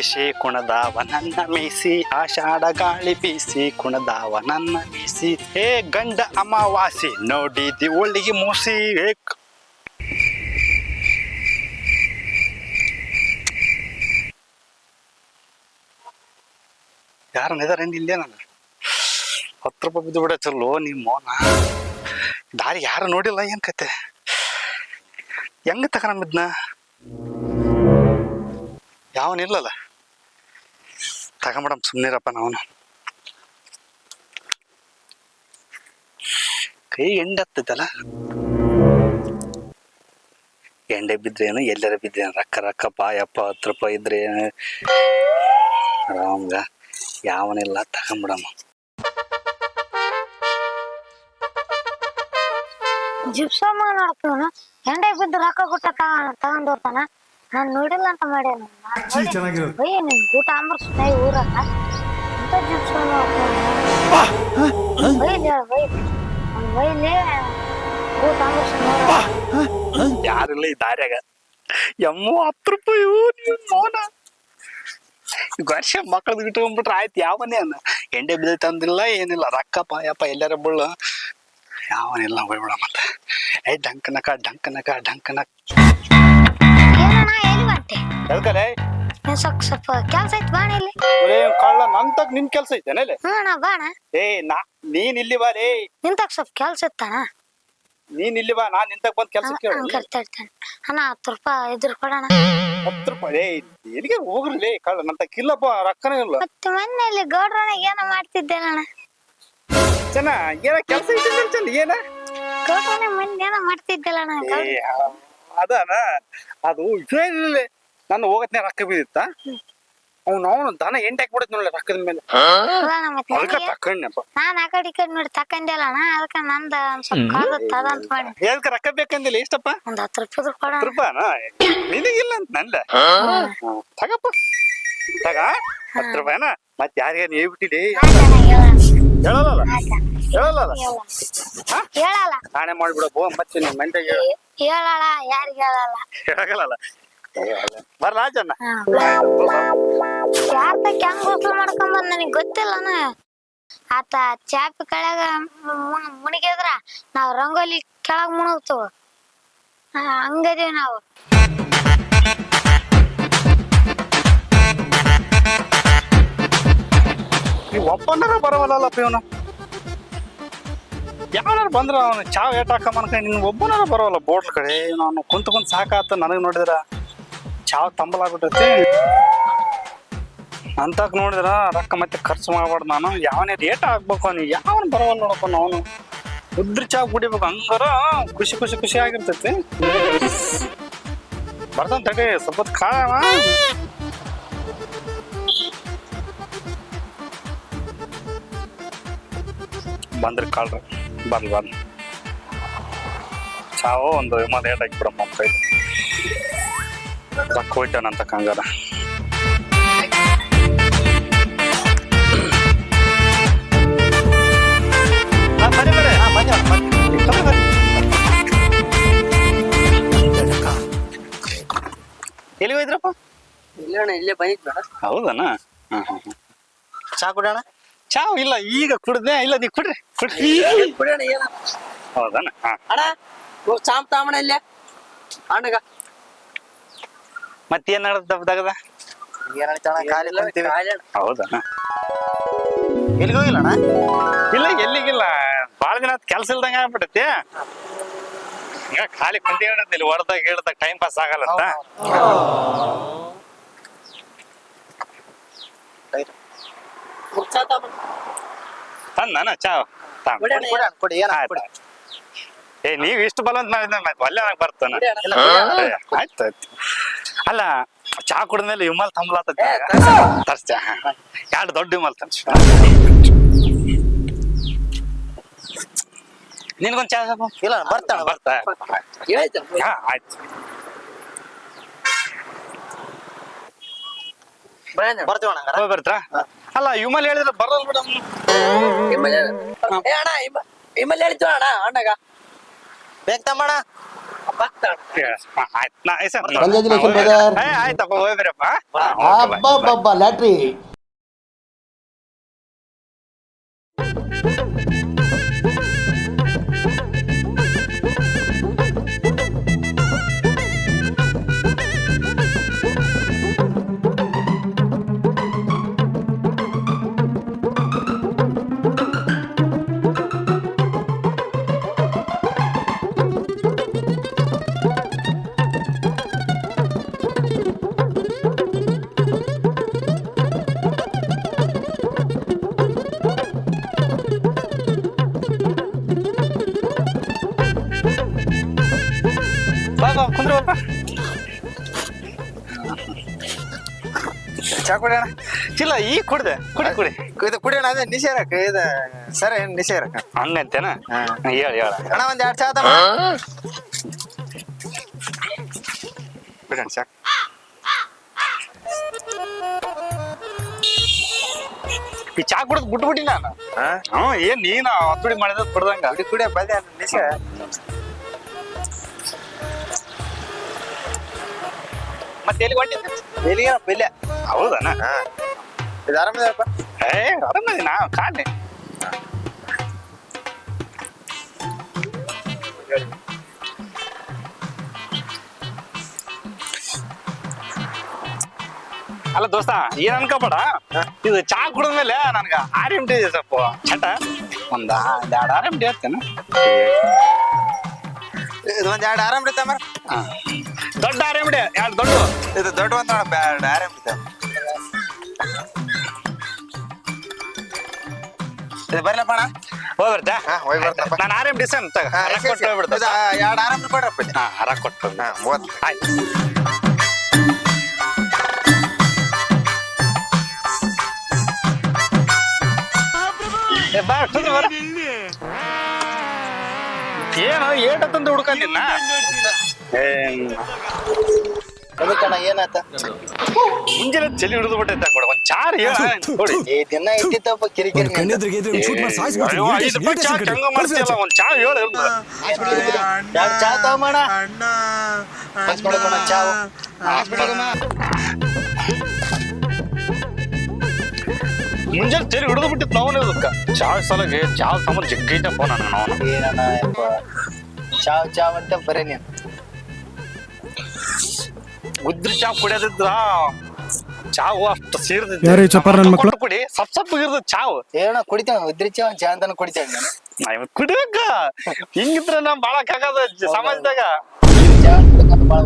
ಮೀಸಿ ಕುಣದಾವ ನನ್ನ ಮೀಸಿ ಆಷಾಢ ಗಾಳಿ ಬೀಸಿ ಕುಣದಾವ ನನ್ನ ಮೀಸಿ ಹೇ ಗಂಡ ಅಮಾವಾಸಿ ನೋಡಿದಿ ಒಳ್ಳಿಗೆ ಮೂಸಿ ಯಾರನ್ನಿದಾರೆ ಇಲ್ಲೇ ನಾನು 10 ರೂಪಾಯಿ ಬಿದ್ದು ಬಿಡ ಚಲೋ ನಿಮ್ಮ ಮೋನ ದಾರಿ ಯಾರು ನೋಡಿಲ್ಲ ಏನ್ ಕತೆ ಹೆಂಗ ತಗೊಂಡಿದ್ನ ಯಾವನಿಲ್ಲಲ್ಲ ತಗೊಂಬಿಡಮ್ ಸುಮ್ನಿರಪ್ಪ ನಾವನು ಕೈ ಎಂಡೆ ಹತ್ತೈತಲ್ಲ ಎಂಡೆ ಬಿದ್ರೇನು ಎಲ್ಲರ ಬಿದ್ರೇನು ರೊಕ್ಕ ರೊಕ್ಕ ಪಾಯಪ್ಪ 10 ರೂಪಾಯಿ ಇದ್ರೆ ಆರಾಮ್ಗ ಯಾವನಿಲ್ಲ ತಗೊಂಬಿಡಮ್ಮ ಜಿಪ್ಸಮ್ ನೋಡ್ತಾನ ಎಂಡೆ ಬಿದ್ದು ರೊಕ್ಕ ಕೊಟ್ಟ ತಗೊಂಡ್ ಹೋಗ್ತಾನ ನಾನ್ ನೋಡಿಲ್ಲ ಅಂತ ಮಾಡ್ಯಾನ ಬೈ ನಿನ್ ಊಟ ಅಂಬರ್ಸ್ ಬೈ ಊರಲ್ಲ ಅಂತ ಜಿಪ್ಸಮ್ ಬೈಲಿ ಊಟ ಅಂಬರ್ಸ್ ಯಾರಿಲ್ಲ ಈ ದಾರ್ಯಾಗ ಎಮ್ಮೋ 10 ರೂಪಾಯಿ ಮೋನ ವರ್ಷ ಮಕ್ಕಳದ್ ಇಟ್ಕೊಂಡ್ಬಿಟ್ರೆ ಆಯ್ತು ಯಾವನೇ ಅನ್ನ ಎಂಡೆ ಬಿದ್ದೈತೆ ಅಂದಿಲ್ಲ ಏನಿಲ್ಲ ರೊಕ್ಕ ಪಾಯಪ್ಪ ಎಲ್ಲಾರ ಬಳ್ಳು ಯಾವನಿಲ್ಲ ಹೋಗ್ಬಿಡ ಮತ್ತೆ ಏ ಡಂಕನಕ ಏನಣ್ಣ ಎಲ್ಲಿ ಬಂತೆ ಎಲ್ಕಲೆ ಸ್ವಲ್ಪ ಕೆಲ್ಸ ಐತಿ ಬಾಣ ಇಲ್ಲಿ ಕಳ್ಳ ನನ್ ತಕ್ ನಿನ್ ಕೆಲ್ಸ ಐತೇನೆ ಅಣ್ಣ ಬಾಣ ನೀನ್ ಇಲ್ಲಿ ಬಾ ರೇ ನಿಂತಾಗ ಸ್ವಲ್ಪ ಕೆಲ್ಸ ಇತ್ತಣ್ಣ ನೀನ್ ಇಲ್ಲಿ ಬಾ ನಾನ್ ನಿಂತಕ್ ಬಂದ್ ಕೆಲ್ಸ ಕರ್ತಾಡ್ತಾನೆ ಅಣ್ಣ 10 ರೂಪಾಯಿ ಇದ್ರ ಕೊಡೋಣ 10 ರೂಪಾಯಿ ಎಲ್ಲಿಗೆ ಹೋಗ್ರಲಿ ಕಳ್ಳ ನನ್ ತಕ್ಕಿಲ್ಲಪ್ಪ ರೊಕ್ಕನೇ ಇಲ್ಲ ಮತ್ತೆ ಮನೆಯಲ್ಲಿ ಗೌಡ್ರನ ಏನೋ ಮಾಡ್ತಿದ್ದೇನಣ್ಣ ಚೆನ್ನ ಏನ ಕೆಲ್ಸ ಐತಿ ಏನ ಗೌಡ್ರನ ಮನೆ ಏನೋ ಮಾಡ್ತಿದ್ದಲ್ಲಣ್ಣ ಅದಾನ ಅದು ಏನಿಲ್ಲ ನಾನು ಹೋಗತ್ನೇ ರೊಕ್ಕ ಬಿದ್ದಿತ್ತ ಅವನು ದನ ಎಂಟು ಹಾಕ್ಬಿಡತ್ ನೋಡ್ಲಿ ರೊಕ್ಕದ ಮೇಲೆ ಅದಕ್ಕೆ ತಕೊಂಡ್ನಪ್ಪ ನಾನ್ ಆ ಕಡೆ ಈ ಕಡೆ ನೋಡಿ ತಕೊಂಡಲ್ಲಣ್ಣ ಅದಕ್ಕೆ ನಂದ ಸ್ವಲ್ಪ ಕಾದತ್ತ ಅದಂತ ಮಾಡಿ ಎದಕ್ಕೆ ರೊಕ್ಕ ಬೇಕಂದಿಲ್ಲ ಎಷ್ಟಪ್ಪ ಒಂದ್ 10 ರೂಪಾಯಿ ಕೊಡ 10 ರೂಪಾಯಿನ ನಿನಗಿಲ್ಲ ಅಂತ ನಂದ ತಗಪ್ಪ ತಗ 10 ರೂಪಾಯಿನ ಮತ್ ಯಾರಿಗೇನು ಹೇಳ್ಬಿಟ್ಟಿಡಿ ಹೇಳಲ್ಲ ಹೇಳಲ್ಲ ನಾನೇ ಮಾಡ್ಬಿಡಪ್ಪ ಮತ್ತೆ ನಿನ್ ಮಂದಿಗೆ ಹೇಳಲ್ಲ ಯಾರಿಗೆ ಹೇಳಲ್ಲ ಬರ್ಲ ಜನ ಯಾರ್ದ ಹೆಂಗ್ ಗೋಸ್ಲ ಮಾಡ್ಕೊಂಬಂದ್ ನನಗ್ ಗೊತ್ತಿಲ್ಲನ ಆತ ಚಾಪಿ ಕೆಳಗ ಮುಣಿಗಿದ್ರ ನಾವ್ ರಂಗೋಲಿ ಕೆಳಗ್ ಮುಣಗ್ತವ ಹಂಗದೀವಿ ನಾವು ನೀವು ಒಬ್ಬನಾರ ಬರವಲ್ಲಪ್ಪ ಇವನು ಯಾರು ಬಂದ್ರ ಅವನು ಚಾವ್ ಏಟ್ ಹಾಕಮನ್ಕ ನಿನ್ ಒಬ್ಬನಾರ ಬರೋಲ್ಲ ಬೋಟ್ಲ್ ಕಡೆ ನಾನು ಕುಂತ ಸಾಕಾತ ನನಗ್ ನೋಡಿದ್ರ ಚಾವ್ ತಂಬಲಾಗ್ಬಿಟ್ಟೈತಿ ಅಂತಕ್ ನೋಡಿದ್ರ ರೊಕ್ಕ ಮತ್ತೆ ಖರ್ಚು ಮಾಡ್ಬಾರ್ದು ನಾನು ಯಾವನೇ ರೇಟ್ ಹಾಕ್ಬೇಕು ನೀ ಯಾವನ್ ಬರವಲ್ಲ ನೋಡಪ್ಪ ಅವನು ಉದ್ರ ಚಾವ್ ಕುಡಿಬೇಕು ಹಂಗಾರ ಖುಷಿ ಆಗಿರ್ತೈತಿ ಬರ್ತಾನ ತಡಿ ಸ್ವಲ್ಪ ಕಾಳವ ಬಂದ್ರೆ ಕಾಳ್ರ ಬರ್ಲಿ ಚಾವು ಒಂದು ವಿಮಾನ ಏಟ್ ಹಾಕಿಬಿಡಮ್ಮ ಕೈ ರೊಕ್ಕ ಹೋಯ್ತಾನಂತ ಕಂಗಾರ ಎಲ್ಲಿ ಹೋಯ್ದ್ರಪ್ಪ ಇಲ್ಲೇ ಬಂದಿದ್ದ ಹೌದಣ್ಣ ಚಾ ಕುಡಿಯೋಣ ಚಾವ್ ಇಲ್ಲ ಈಗ ಕುಡ್ದೆ ಇಲ್ಲ ನೀ ಕುಡ್ರಿ ಕುಡಿಯೋಣ ಏನ ಹೌದಣ್ಣ ಅಣ್ಣ ಚಾಂಪ್ ತಾಮಣ ಇಲ್ಲೇ ಅಣ್ಣಗ ಮತ್ತೇನ್ ದಗದ ಖಾಲಿ ಹೌದಣ್ಣ ಎಲ್ಲಿಗೆ ಹೋಗಿಲ್ಲಣ್ಣ ಇಲ್ಲ ಎಲ್ಲಿಗಿಲ್ಲ ಬಾಳ ದಿನ ಕೆಲ್ಸ ಇಲ್ದಂಗ ಆಗ್ಬಿಟ್ಟೈತಿ ಈಗ ಖಾಲಿ ಕುಂತಿ ಇಲ್ಲಿ ಹೊಡೆದಾಗ ಹೇಳ್ದಾಗ ಟೈಮ್ ಪಾಸ್ ಆಗಲ್ಲ ಅಂತ ತಂದಾನ ಚಾವ್ ಕೊಡಿ ಏನ ಏ ನೀವ್ ಇಷ್ಟು ಬಲ ಅಂತ ಮಾಡಿದ್ರೆ ಒಳ್ಳೆ ಬರ್ತಾನ ಆಯ್ತು ಅಲ್ಲ ಚಾ ಕುಡಿದ್ಮೇಲೆ ವಿಮಲ್ ತಂಬ್ಲಾತೈತಿ ತರ್ಸ 2 ದೊಡ್ಡ ವಿಮಲ್ ತರ್ಸ ನಿನ್ಗೊಂದ್ ಚಾ ಇಲ್ಲ ಬರ್ತಾನ ಬರ್ತಾ ಆಯ್ತು ಬರ್ತೀವಣ್ಣ ಬರ್ತಾ ಅಲ್ಲ ವಿಮಲ್ ಹೇಳಿದ್ರೆ ಬರಲ್ ಬಿಡ ಅಣ್ಣ ಇಮ್ಮಲ್ಲಿ ಹೇಳ್ತೀವ ಅಣ್ಣ ಅಣ್ಣಗ ಬೇಕ್ ತಮ್ಮಣ್ಣ ಆಯ್ತು ನಾ ಸರ್ Congratulations, brother. ಆಯ್ತಪ್ಪ ಹೋಗ್ಬರಪ್ಪ ಅಬ್ಬಬ್ಬಬ್ಬ ಲ್ಯಾಟ್ರಿ. ಬಾ ಕುಂದ್ರ ಬಾಪ ಚಾ ಕುಡಿಯೋಣ ಇಲ್ಲ ಈಗ ಕುಡ್ದೆ ಕುಡಿ ಇದು ಕುಡಿಯೋಣ ಅದೇ ನಿಷೇರಕ್ಕ ಇದು ಸರ್ ಏನ್ ನಿಷೇರಕ್ಕ ಹಂಗಂತೇನ ಹೇಳ ಅಣ್ಣ ಒಂದ್ 2 ಚಾ ತಮ್ಮ ಬಿಡೋಣ ಸಾಕು ಈ ಚಾ ಕುಡಿದ್ ಬಿಟ್ಬಿಟ್ಟಿ ನಾನು ಏನ್ ನೀನ ಒತ್ತುಡಿ ಮಾಡಿದ ಕುಡ್ದಂಗ ಕುಡಿಯ ಬಲ್ಲೆ ನಿಷೇರ ಮತ್ತೆ ಎಲ್ಲಿ ಹೊಂಟಿದ್ದೆ ಎಲ್ಲಿಗೆ ಬೆಲೆ ಹೌದನ ಇದು ಆರಾಮದಪ್ಪ ಆರಾಮದಿ ನಾ ಕಾಣೆ ಅಲ್ಲ ದೋಸ್ತ ಏನ್ ಅನ್ಕೋಬೇಡ ಇದು ಚಾ ಕುಡಿದ್ಮೇಲೆ ನನ್ಗ RMD ಸ್ವಲ್ಪ ಚಟ ಒಂದ್ 2 RMD ಹೇಳ್ತೇನೆ ಇದು ಒಂದ್ 2 ಆರಾಮ್ ಇರ್ತಮ್ಮ ದೊಡ್ಡ RMD 2 ದೊಡ್ಡ ಇದು ದೊಡ್ಡ ಒಂದ್ ಬ್ಯಾಡ ಆರಾಮ್ ಇರ್ತಾವ ಇದು ಬರ್ಲಪ್ಪ ಅಣ್ಣ ಹೋಗಿ ಬರ್ತಾ ಹೋಗಿ ಬರ್ತಪ್ಪ ನಾನು RMD ಸನ್ ತಗ ಕೊಟ್ಟು ಹೋಗ್ಬಿಡ್ತ 2 ಆರಾಮ್ ಕೊಡ್ರಪ್ಪ ಹರ ಕೊಟ್ಟು ಆಯ್ತು ಬಾ ಬರ ಏನು ಏಟತ್ತಂದು ಹುಡ್ಕೊಂಡಿನ ಅದಕ್ಕಣ್ಣ ಏನಾತ ಮುಂಜಾನೆ ಚಳಿ ಹಿಡಿದು ಬಿಟ್ಟೈತೆ ಕೊಡ ಒಂದ್ ಚಾರ್ ಹೇಳ ನೋಡಿ ಈ ದಿನ ಇಟ್ಟಿತ್ತಪ್ಪ ಕಿರಿಕಿರಿ ಅಯ್ಯೋ 5 ರೂಪಾಯಿ ಚಾ ಹೆಂಗ ಮಾಡ್ತೀಯಲ್ಲ ಒಂದ್ ಚಾ ಹೇಳ 2 ಚಾ ತಗೊಂಬಣ ಚಾ ಮುಂಜಾನೆ ಚಳಿ ಹಿಡಿದು ಬಿಟ್ಟಿತ್ತು ನಾವು ಅದಕ್ಕ ಚಾ ಸಲಗೆ ಚಾ ಸಾಮಾನು ಜಗ್ಗೈತಪ್ಪ ನನಗೆ ನಾವು ಏನಣ್ಣ ಚಾವ್ ಅಂತ ಬರೇ ನೀನು ಉದ್ರಿ ಚಾ ಕುಡಿಯೋದಿದ್ರ ಚಾವು ಅಷ್ಟು ಸೀರ್ದಿತ್ತು ಕುಡಿ ಸಪ್ ಇರ್ದ ಚಾವು ಏನಣ್ಣ ಕುಡಿತಾನ ಉದ್ರಿ ಚಾ ಚಾ ಅಂತಾನ ಕುಡಿತಾಳ ನಾನು ಕುಡಿಯಕ್ಕ ಹಿಂಗಿದ್ರ ನಾ ಬಾಳಕ್ ಆಗದ ಸಮಾಜದಾಗ ಚಾ ಬಾಳ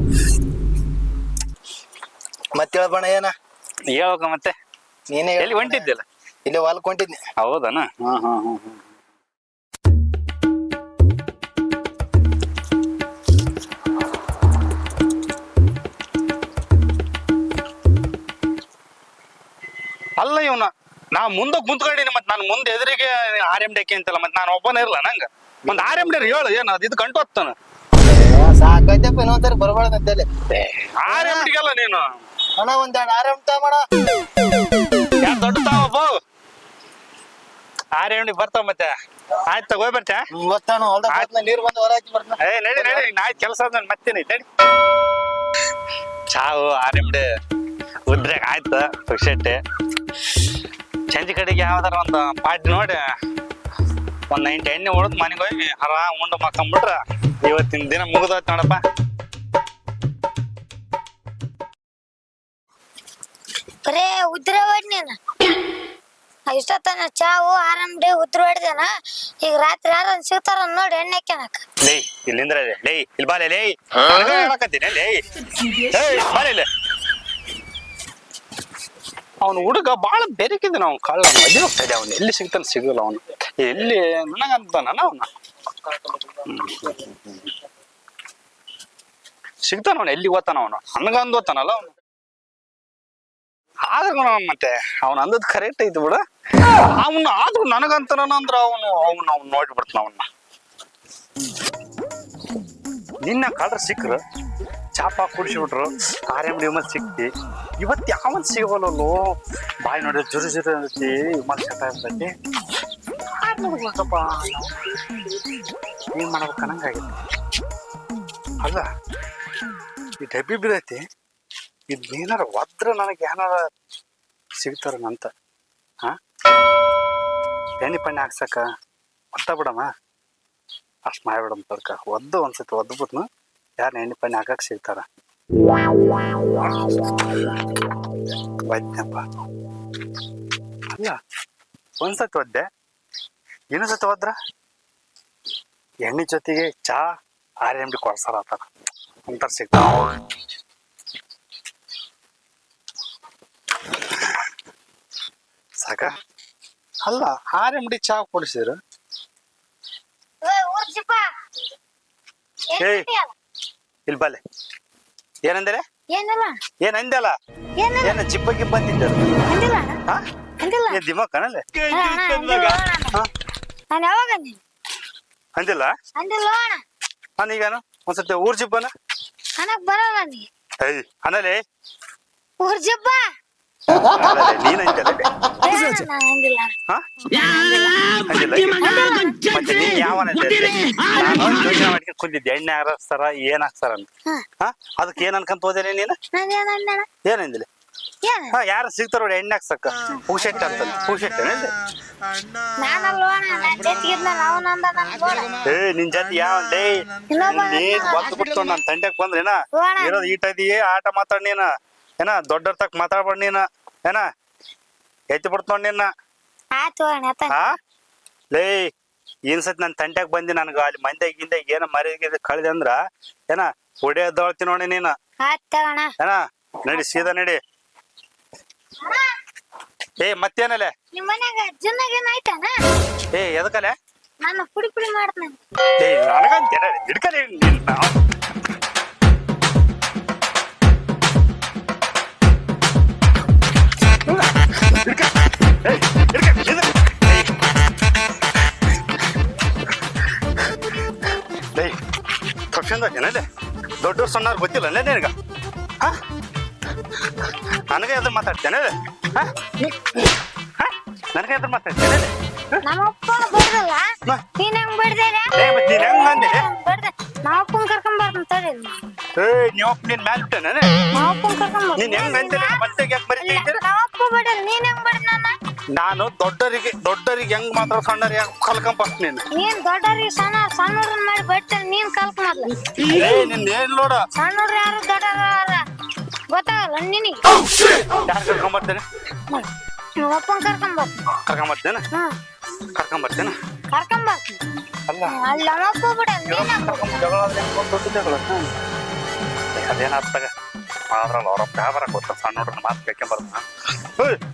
ಮತ್ತೆ ಹೇಳ್ಬಣ ಏನ ಹೇಳ್ಬೇಕ ಮತ್ತೆ ನೀನೇ ಎಲ್ಲಿ ಹೊಂಟಿದ್ದಿಲ್ಲ ಇಲ್ಲಿ ಹೊಲಕ್ ಹೊಂಟಿದ್ನಿ ಹೌದನ ಅಲ್ಲ ಇವನ ನಾ ಮುಂದೆ ಕುಂತ್ಕೊಂಡಿನಿ ಮತ್ ನಾನು ಮುಂದೆ ಎದುರಿಗೆ RMD ಅಂತಲ್ಲ ಮತ್ ನಾನು ಒಬ್ಬನೇ ಇರ್ಲ ನಂಗ ಒಂದ್ RMD ಹೇಳು ಏನ ಇದು ಗಂಟು ಹೊತ್ತಾನ ಸಾಕೈತಪ್ಪ ಇನ್ನೊಂದ್ಸರಿ ಬರ್ಬಾರ್ದಂತೇಳಿ RMDಗೆಲ್ಲ ನೀನು ಅಣ್ಣ ಒಂದ್ 2 ಆರಾಮ್ ತಗೋಣ ಯಾರು ದೊಡ್ಡ ತಾವಪ್ಪ RMD ಬರ್ತಾವ ಮತ್ತೆ ಆಯ್ತು ತಗೋ ಬರ್ತಾ ಗೊತ್ತಾನು ಹೊಲ್ದಾಗ ನೀರ್ ಬಂದು ಹೊರ ಹಾಕಿ ಬರ್ತಾನ ನಡಿ ನಾ ಕೆಲಸ ಮತ್ತೇನೆ ನಡಿ ಚಾವು RMD ಉದ್ರಾಗ ಆಯ್ತು ಪುಕ್ಷಟ್ಟೆ ಸಂಜೆ ಕಡೆಗೆ ಯಾವ್ದಾರ ಒಂದು ಪಾರ್ಟಿ ನೋಡಿ ಒಂದ್ 9 ಎಣ್ಣೆ ಹೊಡೆದ್ ಮನೆಗೆ ಹೋಗಿ ಆರಾಮ್ ಉಂಡು ಮಕ್ಕೊಂಬಿಟ್ರ ಇವತ್ತಿನ ದಿನ ಮುಗಿದೋಯ್ತು ನೋಡಪ್ಪ ಬರೇ ಉದ್ರ ಹೊಡ್ನೇನ ಇಷ್ಟೊತ್ತನ ಚಾವು RMD ಉದ್ರ ಹೊಡ್ದೇನ ಈಗ ರಾತ್ರಿ ಯಾರ ಸಿಗ್ತಾರ ನೋಡಿ ಎಣ್ಣೆ ಹಾಕ್ಯನಕ ಲೇ ಇಲ್ಲಿಂದ್ರ ಲೇ ಇಲ್ಲಿ ಬಾಲೆ ಲೇ ಹೇಳಕತ್ತೀನಿ ಲೇ ಬಾಲೆ ಇಲ್ಲ ಅವನು ಹುಡುಗ ಬಾಳ ಬೆರಕಿದ್ದಾನ ಅವ್ನು ಕಳ್ಳ ಮದುವೆ ಹೋಗ್ತಾ ಇದೆ ಅವನು ಎಲ್ಲಿ ಸಿಗ್ತಾನೆ ಸಿಗಲ್ಲ ಅವನು ಎಲ್ಲಿ ನನಗಂತಾನ ಅವನ ಸಿಗ್ತಾನ ಅವನು ಎಲ್ಲಿ ಓದ್ತಾನ ಅವನು ನನಗಂದು ಓದ್ತಾನಲ್ಲ ಅವನು ಆದ್ರೂ ಮತ್ತೆ ಅವನು ಅಂದದ್ ಕರೆಕ್ಟ್ ಐತಿ ಬಿಡ ಅವನು ಆದ್ರೂ ನನಗಂತಾನ ಅಂದ್ರ ಅವನು ನೋಡ್ಬಿಡ್ತಾನ ಅವನ್ನ ನಿನ್ನ ಕಳ್ರ ಸಿಕ್ಕ್ರು ಚಾಪ ಕುಡಿಸಿಬಿಟ್ರು RMD ವಿಮಲ್ ಸಿಕ್ತಿ ಇವತ್ತು ಯಾವನ್ ಸಿಗವಲ್ಲೋ ಬಾಯಿ ನೋಡಿ ಜುರು ಇರ್ತೈತಿ ವಿಮಲ್ ಶತ ಇರ್ತೈತಿ ನೋಡ್ಬೇಕಪ್ಪ ಏನ್ ಮಾಡ್ಬೇಕು ಅನ್ನಂಗಾಗೈತಿ ಅಲ್ಲ ಈ ಡಬ್ಬಿ ಬಿದ್ದೈತಿ ಇದ್ನೇನಾರ ಒದ್ರ ನನಗೆ ಏನಾರ ಸಿಗ್ತಾರನಂತ ಹಾ ಎಣ್ಣೆ ಪಣ್ಣೆ ಹಾಕ್ಸಕ ಒತ್ತ ಬಿಡಮ್ಮ ಅಷ್ಟು ಮಾಡ್ಬಿಡಮ್ ತಡ್ಕ ಒದ್ದು ಒಂದ್ಸತಿ ಒದ್ದು ಬಿಟ್ನು ಯಾರನ್ನ ಎಣ್ಣೆ ಪಣ್ಣೆ ಹಾಕಕ್ ಸಿಗ್ತಾರ ಒದ್ದಪ್ಪ ಅಲ್ಲ ಒಂದ್ಸತಿ ಒದ್ದೆ ಇನ್ನೊಂದ್ಸತಿ ಹೋದ್ರ ಎಣ್ಣೆ ಜೊತೆಗೆ ಚಾ RMD ಕೊಡ್ಸಾರ ಆತರ ಅಂತಾರ ಸಿಗ್ತಾರ ಸಾಕ ಅಲ್ಲ RMD ಚಾ ಕೊಡಿಸಿದ್ರು ಊರ್ಜಿಪ್ಪ ಏಯ್ ಇಲ್ಲಿ ಬಲ್ಲೆ ಏನಂದರೆ ಏನಿಲ್ಲ ಏನಂದಲ್ಲ ಏನಿಲ್ಲ ಏನ ಜಿಬ್ಬ ಗಿಬ್ಬ ಅಂದಿದ್ದ ಅಂದಿಲ್ಲ ಹಾ ಅಂದಿಲ್ಲ ಏನ್ ದಿಮಾಕ್ ಕಾಣಲ್ಲ ಹಾ ನಾನು ಯಾವಾಗ ಅಂದಿನಿ ಅಂದಿಲ್ಲ ಅಂದಿಲ್ಲ ಅಣ್ಣ ನಾನೀಗನು ಒಂದ್ಸತಿ ಊರ್ ಜಿಬ್ಬನ ನನಗ್ ಬರಲ್ಲ ನೀ ಏಯ್ ಅನ್ನಲೇ ಊರ್ಜಿಪ್ಪ ನೀನ್ ಅಂದಲ್ಲ ನಾನು ಅಂದಿಲ್ಲ ಹಾ ಅಂದಿಲ್ಲ ಮತ್ತೆ ನೀನ್ ಯಾವನಂದೆ ನಾನು ಯೋಚನೆ ಮಾಡ್ಕೊಂಡು ಕುಂತಿದ್ದೆ ಎಣ್ಣೆ ಹಾಕ್ತಾರ ಏನ್ ಹಾಕ್ತಾರ ಅಂತ ಹಾ ಅದಕ್ಕೆ ಏನ್ ಅನ್ಕೊಂತ ಹೋದೇನೆ ನೀನು ನಾನೇನಂದಣ ಏನಂದಿಲ್ಲ ಏನ ಹಾ ಯಾರು ಸಿಗ್ತಾರ ನೋಡಿ ಎಣ್ಣೆ ಹಾಕ್ಸಕ್ಕ ಪೂಶೆಟ್ ಅಂತ ಪೂಶೆಟ್ ನಾನಲ್ವ ನಾನು ಜೊತೆಗಿದ್ನಲ್ಲ ಅವನಂದ ನನ್ ಗೋಳ ನಿನ್ ಜೊತೆ ಯಾವನ್ಲೇ ನೀನ್ ಒದ್ದು ಬಿಟ್ಟು ನನ್ ತಂಡ್ಯಾಕ್ ಬಂದ್ರೇನ ಇರೋದ್ ಈಟ ಇದೀಯ ಆಟ ಮಾತಾಡ್ ನೀನ ಏನ ದೊಡ್ಡರ್ ತಕ್ ಮಾತಾಡ್ಬೇಡ ನೀನ ಏನ ಎತ್ತಿ ಬಿಡ್ತ ನೋಡ್ ನಿನ್ನ ಆಯ್ತು ಅಣ್ಣ ಹಾ ಲೇ ಏನ್ಸತ್ ನನ್ ತಂಡ್ಯಾಕ್ ಬಂದಿ ನನ್ಗ ಅಲ್ಲಿ ಮಂದ್ಯಾಗ ಗಿಂದ್ಯಾಗ ಏನ ಮರ್ಯಾದೆ ಕಳ್ದೆ ಅಂದ್ರ ಏನ ಹೊಡೆಯದೊಳ್ತಿ ನೋಡಿ ನೀನ ಆಯ್ತು ತಗೋಣ ಏನ ನಡಿ ಸೀದಾ ನಡಿ ಏ ಮತ್ತೇನಲ್ಲೇ ನಿಮ್ ಮನ್ಯಾಗ ಅಜ್ಜನಾಗ ಏನಾಯ್ತಾನ ಏ ಎದಕಲೆ ನಾನು ಪುಡಿ ಪುಡಿ ಮಾಡ್ತಾನೆ ಏ ನನಗಂತೇನ ಹಿಡ್ಕಲೇ ದೊಡ್ಡವ್ರು ಸಣ್ಣವ್ರು ಗೊತ್ತಿಲ್ಲ ನಿನಗ ಹಾ ನನಗೆ ಎದುರು ಮಾತಾಡ್ತೇನೆ ನನಗೆ ಎದುರು ಮಾತಾಡ್ತೇನೆ ನಮ್ಮ ಅಪ್ಪ ಬಡ್ದಲ್ಲ ನೀನ್ ಹೆಂಗ್ ಬಡ್ದೇನೆ ನೀನ್ ಹೆಂಗ್ ಅಂದೆ ಬಡ್ದೆ ನಮ್ಮ ಅಪ್ಪನ್ ಕರ್ಕೊಂಡ್ ಬರ್ತಾನೆ ತಡಿ ನೀವಪ್ಪ ನಿನ್ ಮ್ಯಾಲ ಬಿಟ್ಟೇನೆ ನಮ್ಮ ಅಪ್ಪನ್ ಕರ್ಕೊಂಡ್ ನೀನ್ ಹೆಂಗ್ ಅಂತೀರ ಮತ್ತೆ ಯಾಕೆ ಬರೀತೀರ ನಮ್ಮ ಅಪ್ಪ ಬಡಲ್ ನೀನ್ ಹೆಂಗ್ ಬಡ್ದ ನಾನು ದೊಡ್ಡರಿಗೆ ಹೆಂಗ್ ಮಾತ್ರ ಸಣ್ಣರಿಗೆ ಕಲ್ಕೊಂಡ್ ಬರ್ತೀನಿ ನೀನ್ ದೊಡ್ಡವ್ರಿಗೆ ಸಣ್ಣವ್ರನ್ನ ಮಾಡಿ ಬಡ್ತಾನೆ ನೀನ್ ಕಲ್ಕ್ ಮೊದ್ಲು ನಿನ್ ಏನ್ ನೋಡ ಸಣ್ಣವ್ರು ಯಾರು ದೊಡ್ಡವ್ರ ಗೊತ್ತಾಗಲ್ಲ ನಿನಗೆ ಯಾರು ಕರ್ಕೊಂಡ್ ಬರ್ತೇನೆ ನಮ್ಮ ಅಪ್ಪನ್ ಕರ್ಕೊಂಡ್ ಬರ್ತೀನಿ ಕರ್ಕೊಂಡ್ ಬರ್ತೇನೆ ಕರ್ಕೊಂಡ್ ಬರ್ತೀನಿ ಅಲ್ಲ ಅಲ್ಲಿ ನಮ್ಮ ಅಪ್ಪ ಬಿಡಲ್ಲ ನೀನ್ ಅದೇನಾಗ್ತಾಗ ಅದ್ರಲ್ಲಿ ಅವ್ರಪ್ಪ ವ್ಯಾಪಾರ ಗೊತ್ತ ಸಣ್ಣ ನೋಡ್ರಿ ಮಾತು ಕೇಳ್ಕೊಂಡ್ ಬರ್ತಾನ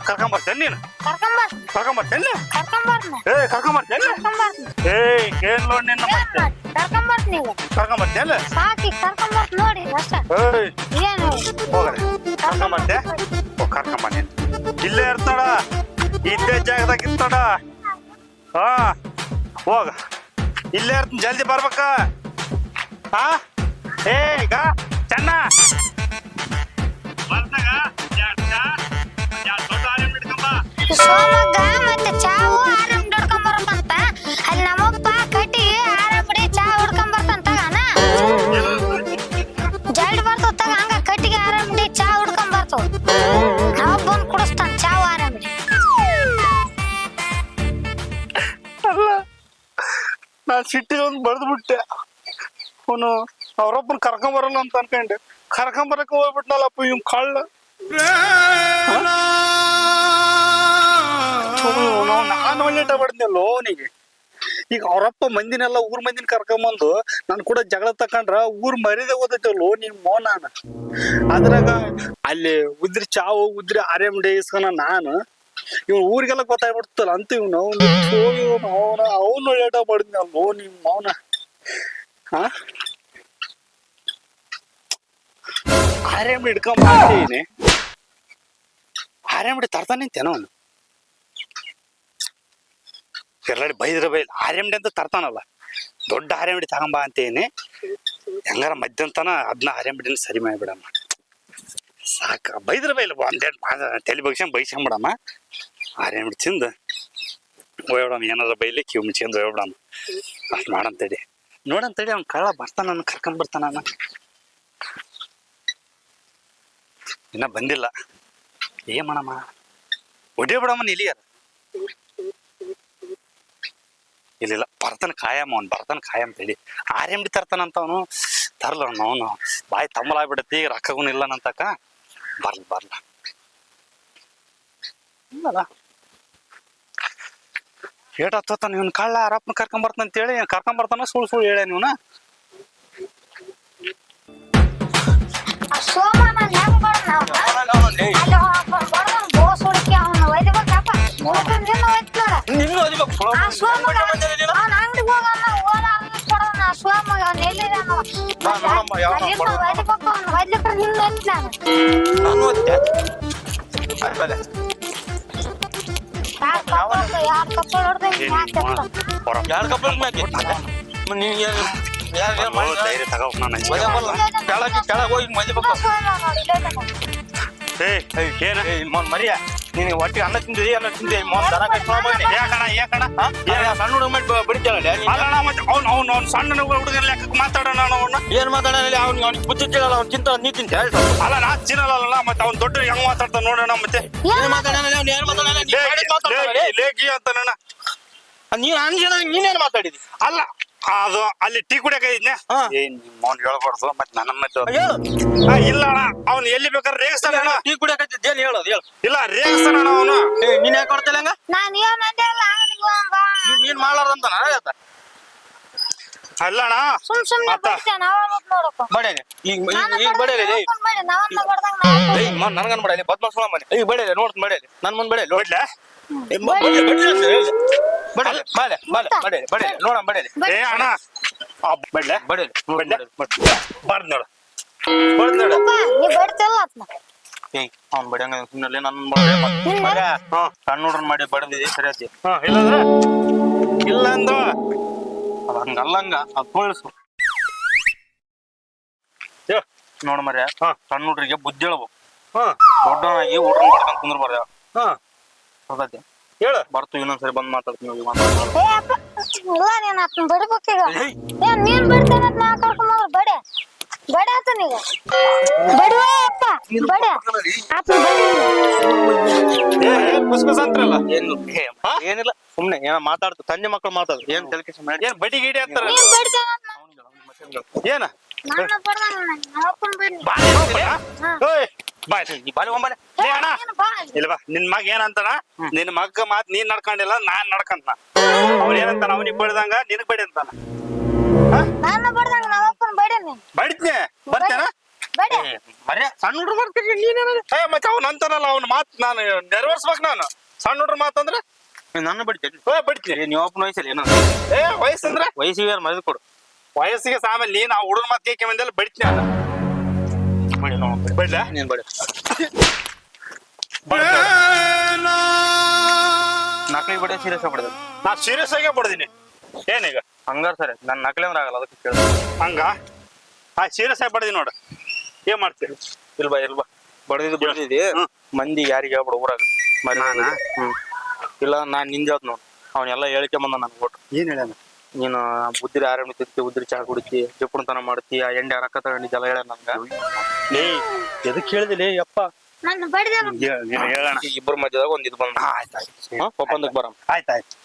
ಕರ್ಕೊಂಡ್ ಬರ್ತೇನೆ ನೀನು ಕರ್ಕೊಂಡ್ ಬರ್ತೀನಿ ಕರ್ಕೊಂಡ್ ಬರ್ತೇನೆ ಕರ್ಕೊಂಡ್ ಬರ್ತೀನಿ ಕರ್ಕೊಂಡ್ ಬರ್ತೇನೆ ಕರ್ಕೊಂಡ್ ಬರ್ತೀನಿ ಏನ್ ನೋಡಿ ನಿನ್ನ ಮತ್ತೆ ಕರ್ಕೊಂಡ್ ಬರ್ತೀನಿ ಈಗ ಕರ್ಕೊಂಡ್ ಬರ್ತೇನೆ ಸಾಕಿ ಕರ್ಕೊಂಡ್ ಬರ್ತೀನಿ ನೋಡಿ ಅಷ್ಟ ಏನು ಹೋಗ್ರಿ ಕರ್ಕೊಂಡ್ ಬರ್ತೆ ಕರ್ಕೊಂಡ್ ಬನ್ನಿ ಇಲ್ಲೇ ಇರ್ತಾಳ ಇದ್ದೇ ಜಾಗದಾಗ ಇರ್ತಾಳ ಹಾ ಹೋಗ ಇಲ್ಲೇ ಇರ್ತೀನಿ ಜಲ್ದಿ ಬರ್ಬೇಕ ಹಾ ಈಗ ಚೆನ್ನ ಸೋಮಗ್ಗ ಮತ್ತೆ ಚಾವು ಆರಾಮ್ ಹಿಡ್ಕೊಂಡ್ ಬರತ್ತಂತ ಅಲ್ಲಿ ನಮ್ಮಪ್ಪ ಕಟ್ಟಿ ಆರಾಮ್ ಬಿಡಿ ಚಾ ಹಿಡ್ಕೊಂಡ್ ಬರ್ತಂತ ಜಲ್ದಿ ಬರ್ತವ ತಗ ಹಂಗ ಕಟ್ಟಿಗೆ ಆರಾಮ್ ಬಿಡಿ ಚಾ ಹಿಡ್ಕೊಂಡ್ ಬರ್ತವ ನಮ್ಮಪ್ಪ ಬಂದ್ ಕುಡಿಸ್ತಾನ ಚಾವು ಆರಾಮ್ ಬಿಡಿ ಅಲ್ಲ ನಾನ್ ಸಿಟ್ಟಿಗೆ ಒಂದು ಬಡ್ದು ಬಿಟ್ಟೆ ಅವನು ಅವ್ರೊಬ್ಬನ ಕರ್ಕೊಂಡ್ ಬರಲ್ಲ ಅಂತ ಅನ್ಕೊಂಡೆ ಕರ್ಕೊಂಡ್ ಬರಕ್ ಹೋಗ್ಬಿಟ್ನಲ್ಲಪ್ಪ ಇವ್ ಕಳ್ಳ ನಾನು ಒಳ್ಳೆಟ ಬಡ್ದಲ್ಲ ಅವನಿಗೆ ಈಗ ಅವ್ರಪ್ಪ ಮಂದಿನೆಲ್ಲ ಊರ್ ಮಂದಿನ ಕರ್ಕೊಂಬಂದು ನಾನು ಕೂಡ ಜಗಳ ತಕೊಂಡ್ರ ಊರ್ ಮರ್ಯಾದೆ ಓದೈತಲ್ಲೋ ನೀವ್ ಮೋನಾನ ಅದ್ರಾಗ ಅಲ್ಲಿ ಉದ್ರಿ ಚಾವು ಉದ್ರಿ RMD ಇಸ್ಕೊನ ನಾನು ಇವ್ ಊರಿಗೆಲ್ಲ ಗೊತ್ತಾಗ್ಬಿಡ್ತಲ್ಲ ಅಂತ ಇವ್ನು ಅವನು ಒಳ್ಳೆಟ ಬಡ್ದಲ್ಲೋ ನಿಮ್ ಮೌನ ಹಾ RMD ಹಿಡ್ಕೊಂಬಂತೀನಿ RMD ತರ್ತಾನೆ ನಿಂತೇನೋ ಅವನು ಎಲ್ಲಾಡಿ ಬೈದ್ರ ಬೈಲ್ RMD ಅಂತ ತರ್ತಾನಲ್ಲ ದೊಡ್ಡ RMD ತಗೊಂಬ ಅಂತೇನಿ ಹೆಂಗಾರ ಮಧ್ಯಂತನ ಅದನ್ನ RMD ಸರಿ ಮಾಡಿಬಿಡಮ್ಮ ಸಾಕ ಬೈದ್ರ ಬೈಲ್ ಒಂದೆರಡು ತಲೆ ಬಗ್ಸ್ಕೊಂಡ್ ಬೈಸ್ಕೊಂಬಿಡಮ್ಮ RMD ತಿಂದು ಹೋಗ್ಬಿಡಮ್ಮ ಏನಾರ ಬೈಲಿ ಕಿವ್ ಮುಚ್ಕೊಂಡು ಹೋಗ್ಬಿಡಮ್ಮ ಅಷ್ಟು ಮಾಡಂತೇಳಿ ನೋಡಂತೇಳಿ ಅವ್ನ ಕಳ್ಳ ಬರ್ತಾನ ಕರ್ಕೊಂಡ್ ಬರ್ತಾನ ಇನ್ನ ಬಂದಿಲ್ಲ. ಏನ್ ಮಾಡಮ್ಮ, ಹೊಡಿ ಬಿಡಮ್ಮನ ಇಲ್ಲಿಯಾರ. ಇಲ್ಲ ಬರ್ತಾನ ಕಾಯಮ್ಮ, ಅವ್ನು ಬರ್ತಾನ ಕಾಯಂ ತಡಿ. RMD ತರ್ತಾನಂತ ಅವನು. ತರ್ಲ ಅವನು ಬಾಯಿ ತಮ್ಮಲಾಗ್ಬಿಡತಿ, ರೊಕ್ಕಗೂ ಇಲ್ಲನಂತಕ. ಬರ್ಲ ಇಲ್ಲ ಏಟ್ ಹತ್ತೋತಾನ ಇವ್ನ ಕಳ್ಳ. ಅರಪ್ಪನ ಕರ್ಕೊಂಡ್ ಬರ್ತಾನ ಅಂತೇಳಿ ಕರ್ಕೊಂಡ್ ಬರ್ತಾನ, ಸುಳ್ಳು ಹೇಳ ನೀವ್ನ. ಸೋಮಣ್ಣ ಹೆಂಗ್ ಬಡ್ದ ಅಲ್ಲಿ ಬಡ್ದನ್ ಬೋಸ್ ಹುಡುಕಿ ಅವ್ನ ಒಯ್ದ್ಬೇಕಪ್ಪ. ನಿನ್ನ ಒಯ್ತ್ ನೋಡ. ಆ ಸೋಮಗ ಅವ್ನ ಅಂಗಡಿಗೆ ಹೋಗಮ್ಮ, ಓದ ಕೊಡೋಣ. ಆ ಸೋಮಗ ಅವ್ನ ಎಲ್ಲಿದಾನ ಅಲ್ಲಿಂದ ಒಯ್ದ್ಬೇಕು. ಅವ್ನ ಒಯ್ದ್ಲಿಕ್ರೆ ನಿನ್ನ ಒಯ್ತ್ ನಾನು. ಯಾರ್ ಕಪ್ಪಲ್ ಹೊಡ್ದ ಯಾರ ಕಪ್ಪಲ್ ಮ್ಯಾಕೆ ಧೈರ್ಯ ತಗೋ ನಾನು. ಕೆಳಗೆ ಹೋಗಿ ಮದಿ ಬೇಕು. ಮರಿಯ ನೀನು ಒಟ್ಟಿಗೆ ಅನ್ನ ತಿಂದಿದಿ, ಅನ್ನ ತಿಂದಿ ದನ ಸಣ್ಣ ಹುಡುಗ ಮಾಡಿ ಬಿಡ್ತಾಳ. ಅವ್ನು ಸಣ್ಣ ಹುಡುಗನ ಲೆಕ್ಕಕ್ಕೆ ಮಾತಾಡೋಣ. ಏನ್ ಮಾತಾಡೋಣ ಅವ್ನಿಗೆ ಬುದ್ಧಿ ತಿನ್ನಲ್ಲ. ಅವ್ನು ತಿಂತ ನೀ ತಿಂತ ಅಲ್ಲ ನಾ ತಿನ್ನಲ್ಲ. ಮತ್ತೆ ಅವ್ನು ದೊಡ್ಡ ಹೆಂಗ್ ಮಾತಾಡ್ತಾನ ನೋಡೋಣ. ಮತ್ತೆ ಏನ್ ಮಾತಾಡೋಣ ಏನ್ ಮಾತಾಡೋಣ ಲೇಖಿ ಅಂತ ನೀನ್ ಅನ್ಸಣ ನೀನೇನ್ ಮಾತಾಡಿದಿ? ಅಲ್ಲ ಅದು ಅಲ್ಲಿ ಟೀ ಕುಡಿಯಕ ಇದ್ನೆ. ಏನ್ ಅವ್ನು ಹೇಳ್ಬಾರ್ದು ಮತ್ತೆ ನನ್ನ ಮತ್ತೆ ಇಲ್ಲ ಅಣ್ಣ. ಅವ್ನು ಎಲ್ಲಿ ಬೇಕಾದ್ರೆ ರೇಗಿಸ್ತಾನ. ಟೀ ಕುಡಿಯಕತ್ತಿದ್ದ ಏನ್ ಹೇಳೋದು ಹೇಳು. ಇಲ್ಲ ರೇಗಿಸ್ತಾನ ಅವನು. ನೀನ್ ಯಾಕೆ ಕೊಡ್ತಿಲ್ಲ ಹಂಗ? ನಾನು ಏನ್ ಅಂದೆ ಅಲ್ಲ ಅಂಗಡಿಗೆ ಹೋಗಂಬ. ನೀನ್ ಮಾಡ್ಲಾರ್ದಂತ ಅಲ್ಲಣ್ಣ ಸುಮ್ನೆ ಬಡ್ತೇನೆ ಅವ ಮತ್ ನೋಡಪ್ಪ. ಬಡೇನೆ ಈಗ ಬಡೇಲಿ ನನ್ಗನ್ ಬಡಲಿ ಬದ್ಮಾಸ್ ಮನೆ ಈಗ ಬಡೇಲಿ ನೋಡ್ತ ಬಡೇಲಿ ನನ್ ಮುಂದ್ ಬಡೇಲಿ ನೋಡ್ಲ ನೋಡ ಬಡೇಲಿ. ಏ ಅಣ್ಣ ಬಡ್ಲೆ ಬಡೇಲಿ ಬರ್ದ್ ನೋಡು. ನೀ ಬಡ್ತಿಲ್ಲ ಅದ್ನ. ಏಯ್ ಅವ್ನ್ ಬಡಿಯಂಗ ಸುಮ್ಮನೆ ನನ್ನ ಸಣ್ಣ ನೋಡ್ರನ್ ಮಾಡಿ ಬಡದಿದೆ ಸರಿ ಆತಿ. ಇಲ್ಲಂದ್ರ ಇಲ್ಲ ಅಂದ ಹಂಗಲ್ಲಂಗ ಅದ್ ತೋಳ್ಸು ನೋಡ್ ಮರ್ಯ. ಸಣ್ಣ ಹುಡ್ರಿಗೆ ಬುದ್ಧಿ ಹೇಳ್ಬೇಕು. ದೊಡ್ಡವನಾಗಿ ಹುಡ್ರನ್ ಮಾಡ್ಕೊಂಡ್ ಕುಂದ್ರ ಬರ್ಯ. ಹೌದಾ ಹೇಳ ಬರ್ತು ಇನ್ನೊಂದ್ಸರಿ ಬಂದ್ ಮಾತಾಡ್ತೀನಿ. ಇಲ್ಲ ನೀನ್ ಅಪ್ಪನ ಬಡಿಬೇಕೀಗ. ಏನ್ ನೀನ್ ಬಡ್ತೇನೆ ನಾ ಕರ್ಕೊಂಡ್ ಬಡೆ ಬಡೆ ಆತನೀಗ. ಬಡಿವ ಅಪ್ಪ ಬಡೆ ಅಪ್ಪನ ಕುಸ್ಕುಸ್ ಅಂತ್ರಲ್ಲ. ಏನಿಲ್ಲ ಸುಮ್ನೆ ಏನ ಮಾತಾಡ್ತು. ತಂದೆ ಮಕ್ಕಳು ಮಾತಾಡ್ತು. ಏನ್ ತಲೆಕೆಸ ಮಾಡಿ ಏನ್ ಬಡಿ ಗಿಡಿ ಅಂತಾರ. ನೀನ್ ಬಡ್ತೇನೆ ಏನ ನನ್ನ ಬಡ್ದಾನ ನಮ್ಮ ಅಪ್ಪನ ಬಡಿ. ಇಲ್ವಾ ನಿನ್ ಮಗ ಏನಂತಾನ? ನಿನ್ ಮಗ ಮಾತ್ ನೀನ್ ನಡ್ಕೊಂಡಿಲ್ಲ, ನಾನ್ ನಡ್ಕಂತ. ಅವ್ನ ಏನಂತಾನ? ಅವನಿಗೆ ಬಡ್ದಂಗ ನಿನಗ್ ಬಡಿ ಅಂತಾನ. ನನ್ನ ಬಡ್ದಂಗ ನಮ್ಮ ಅಪ್ಪನ ಬಡಿ. ನೀನ್ ಬಡಿದ್ನೆ ಬರ್ತೇನ ಬಡಿ ಮರ್ಯ ಸಣ್ಣ ಹುಡ್ರು ಬರ್ತೀನಿ ನೀನೇನ ಮತ್ತೆ ಅವ್ನ ಅಂತಾನಲ್ಲ. ಅವ್ನ ಮಾತ್ ನಾನು ನೆರವೇರ್ಸ್ಬೇಕು. ನಾನು ಸಣ್ಣ ಹುಡ್ರ ಮಾತಂದ್ರೆ ನನ್ನ ಬಡಿತೇನೆ. ಬಡಿತೀನಿ. ನೀವು ಅಪ್ಪನ ವಯಸ್ಸಲ್ಲಿ ಏನೋ ವಯಸ್ಸಂದ್ರೆ ವಯಸ್ಸಿಗೆ ಯಾರು ಮರದ್ ಕೊಡು. ವಯಸ್ಸಿಗೆ ಸಾಮೇಲೆ ನೀನ್ ಆ ಹುಡುಗ ಮಾತ್ ಕೇಕೆ ಮಂದಿಲ್ಲ ಬಡಿತೀನಿ. ನಾನು ಬಡಿ ನೋಡಿ ಬಡ್ಲ ನೀನ್ ಬಡಿ. ನಕಲಿ ಬಡಿ ಸೀರಿಯಸ್ ಆಗ್ಬಿಡ್ದ. ನಾ ಸೀರಿಯಸ್ ಆಗೇ ಬಡ್ದೀನಿ. ಏನೀಗ ಹಂಗಾರ ಸರಿ ನನ್ ನಕಲಿ ಅಂದ್ರೆ ಆಗಲ್ಲ. ಅದಕ್ಕೆ ಕೇಳ ಹಂಗ ಸೀರಿಯಸ್ ಆಗಿ ಬಡ್ದಿ ನೋಡು. ಏನ್ ಮಾಡ್ತೀರಿ? ಇಲ್ಬಾ ಬಡ್ದಿದ್ದಿ ಮಂದಿ ಯಾರಿಗೆ ಹೇಳ್ಬಿಡು ಊರಾಗ ಮರಿ. ಇಲ್ಲ ನಾನ್ ನಿಂಜಾತ್ ನೋಡು. ಅವನೆಲ್ಲ ಹೇಳಿಕೆ ಬಂದ ನನ್ಗೆ ಕೊಟ್ಟು. ಏನ್ ಹೇಳ? ನೀನು ಉದ್ರಿ ಆರಾಮಿ ತಿಂತಿ, ಉದ್ರಿ ಚಹಾ ಕುಡಿತಿ, ಜಪ್ಪುಣತನ ಮಾಡ್ತಿ, ಆ ಎಂಡೆ ರೊಕ್ಕ ತಗೊಂಡಿದ್ದ ಎಲ್ಲ ಹೇಳ ನಂಗ. ಲೇ ಎದಕ್ ಹೇಳಿದಿಲ್ಲ ಯಪ್ಪ? ನನ್ನ ಬಡಿದ ಹೇಳೋಣ. ಇಬ್ಬರ ಮಧ್ಯದಾಗ ಒಂದ್ ಇದು ಬಂದ. ಒಪ್ಪಂದಕ್ಕೆ ಬರಮ್. ಆಯ್ತಾಯ್ತು.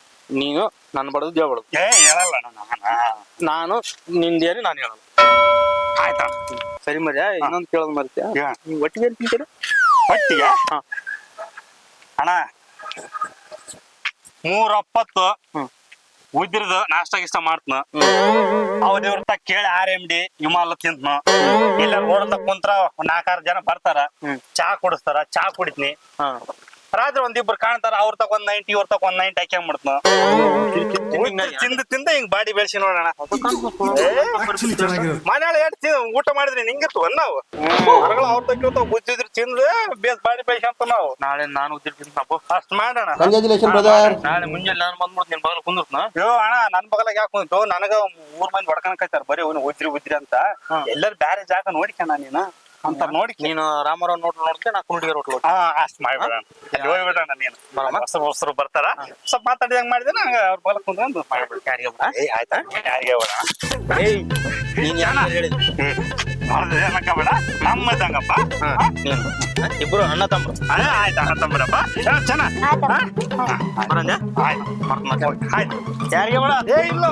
ನೀನು ನನ್ ಬಡದ್ ಹೇಳ್ಬಾರ್ದು. ಹೇಳಲ್ಲ ನಾನು ನಿಂದೇನು ನಾನು ಹೇಳಲ್ಲ. ಆಯ್ತಾ ಸರಿ ಮರ್ಯ. ಇನ್ನೊಂದ್ ಕೇಳೋದ್ ಮರ್ತ್ಯ, ನೀವ್ ಒಟ್ಟಿಗೆ ಏನ್ ತಿಂತೀರ? ಒಟ್ಟಿಗೆ ಅಣ್ಣ 3:70 ಉದ್ರದ ನಾಷ್ಟ ಗಿಷ್ಟ ಮಾಡ್ತನ. ಅವ್ರ ಕೇಳಿ RMD ಹಿಮಾಲ ತಿಂತನ. ಇಲ್ಲ ರೋಡ್ ಕುಂತ್ರ 4-6 ಜನ ಬರ್ತಾರ, ಚಾ ಕುಡಿಸ್ತಾರ, ಚಾ ಕುಡಿತ್ನಿ. ರಾತ್ರಿ ಒಂದಿಬ್ರು ಕಾಣ್ತಾರ, ಅವ್ರ ತಕ 190 ಇವ್ರ ತಕ 190 ಹಾಕ್ಯಂಬಿಡ್ತನ. ತಿಂದ ಹಿಂಗ್ ಬಾಡಿ ಬೆಳೆಸಿ ನೋಡೋಣ. ಮನೆಯಾಳ ಊಟ ಮಾಡಿದ್ರಿ ನಿಂಗಿತ್ತು ನಾವು ಹೊರಗಳ ಅವ್ರ ತಕ್ಕ ಬುದ್ಧಿದ್ರು ತಿಂದು ಬೇಸ್ ಬಾಡಿ ಬೆಳೆಸಿ ಅಂತ ನಾವು. ನಾಳೆ ನಾನು ಉದ್ದಿರ್ ತಿಂತ ಅಷ್ಟ್ ಮಾಡೋಣ. ನಾಳೆ ಮುಂಜಾನೆ ನಾನು ಬಂದ್ಬಿಡ್ತು ನಿನ್ ಬಗಲ್ ಕುಂದಿರ್ತ. ಅಯ್ಯೋ ಅಣ್ಣ ನನ್ ಬಗಲಾಗ ಯಾಕೆ ಕುಂತು? ನನಗ 3 ಮಂದಿ ಹೊಡ್ಕನಕೈತಾರ ಬರೀ ಉದ್ರಿ ಅಂತ. ಎಲ್ಲರೂ ಬ್ಯಾರೆ ಜಾಗ ನೋಡಿಕಣ ನೀನು. ಅಂತ ನೋಡಿ ನೀನು ರಾಮರಾವ್ ನೋಡ್ಕೆ ನಾ ಕುರುಟಿಗೆ ರೋಟ್ಲು ಅಷ್ಟ್ ಮಾಡ್ಬಿಡೋಣ ಅಲ್ಲಿ ಹೋಗ್ಬಿಡೋಣ ನೀನು ಬರಮ್ಮ? ಹೊಸರು ಬರ್ತಾರ ಸ್ವಲ್ಪ ಮಾತಾಡಿದಂಗ್ ಮಾಡಿದ್ರೆ ನಂಗೆ ಅವ್ರ ಬಲಕ್ ಕುಂದ್ರಂದು ಮಾಡ್ಬಿಡು ಯಾರಿಗೆ ಆಯ್ತಾ ಯಾರಿಗೆ ಹೋಗೋಣ ಏಯ್ ನೀನ್ ಯಾರು ಹೇಳಿದ್ ನೋಡಿದ್ರೆ ಏನಕ್ಕಬೇಡ ನಮ್ಮದಂಗಪ್ಪ ಇಬ್ರು ಅಣ್ಣ ತಮ್ಮ ಆಯ್ತು ಅಣ್ಣ ತಮ್ಮರಪ್ಪ ಚೆನ್ನಾಗಿ ಆಯ್ತಪ್ಪ ಬರಂಜ ಆಯ್ತು ಮತ್ತೆ ಆಯ್ತು ಯಾರಿಗೆ ಬೇಡ ಏ ಇಲ್ಲ